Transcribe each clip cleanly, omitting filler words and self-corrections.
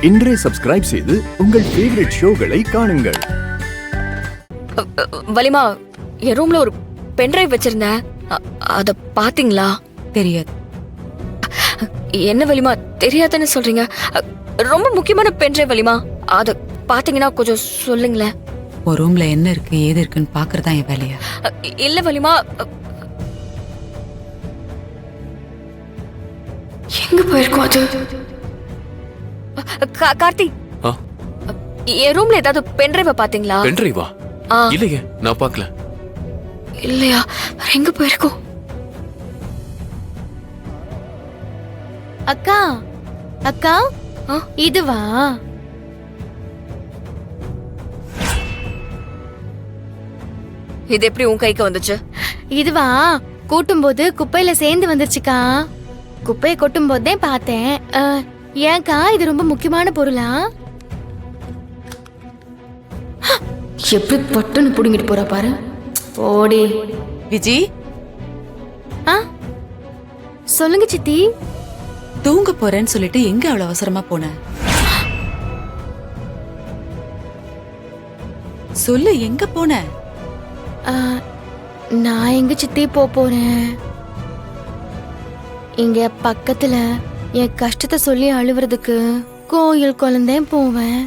இன்றே சப்ஸ்கிரைப் செய்து உங்கள் ஃபேவரட் ஷோகளை காணுங்கள். வலிமா, என் ரூம்ல ஒரு பென்டிரைவ் வச்சிருந்தேன். அத பாத்தீங்களா? தெரியாது. என்ன வலிமா தெரியாதுன்னு சொல்றீங்க? ரொம்ப முக்கியமான பென்டிரைவ் வலிமா. அத பாத்தீங்கன்னா கொஞ்சம் சொல்லுங்களேன். ஒரு ரூம்ல என்ன இருக்கு ஏது இருக்குன்னு பாக்குறதா என் வேலையா? இல்ல வலிமா, எங்க போயிருக்கோம் அது? கார்த்தி, என் ரூம்ல ஏதாவது பென்டிரைவ பாத்தீங்களா? பென்டிரைவா? இல்லையே, நான் பார்க்கல. இல்லையா? எங்க போயிருக்கோம்? அக்கா அக்கா, இதுவா? இது எப்படி உன் கைக்கு வந்துச்சு? இதுவா? கூட்டும் போது குப்பையில சேர்ந்து வந்துருச்சுக்கா. குப்பையை கொட்டும் போதே பார்த்தேன். ஏன்க்கா, இது ரொம்ப முக்கியமான பொருளா? எப்படி பட்டுன்னு புடுங்கிட்டு போறா பாரு. ஓடி. விஜி, சொல்லுங்க சித்தி. தூங்க போறேன்னு சொல்லிட்டு எங்க அவ்வளவு அவசரமா போன? சொல்லு, எங்க போன? நான் எங்க சித்தி போறேன்? இங்க பக்கத்துல என் கஷ்டத்தை சொல்லி அழுவுறதுக்கு கோயில் குழந்தையும் போவேன்.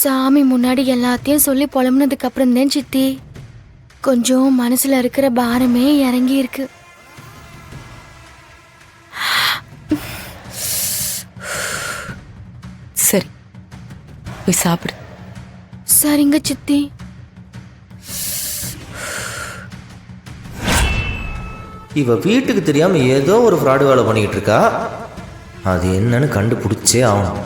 சாமி முன்னாடி எல்லாத்தையும் சொல்லி புலம்புனதுக்கு அப்புறம் தான் சித்தி கொஞ்சம் மனசுல இருக்கிற பாரமே இறங்கி இருக்கு. சரி, போய் சாப்பிடு. சரிங்க சித்தி. இவ வீட்டுக்கு தெரியாம ஏதோ ஒரு ஃப்ராடு வேலை பண்ணிக்கிட்டு இருக்கா. அது என்னன்னு கண்டுபிடிச்சே ஆகணும்.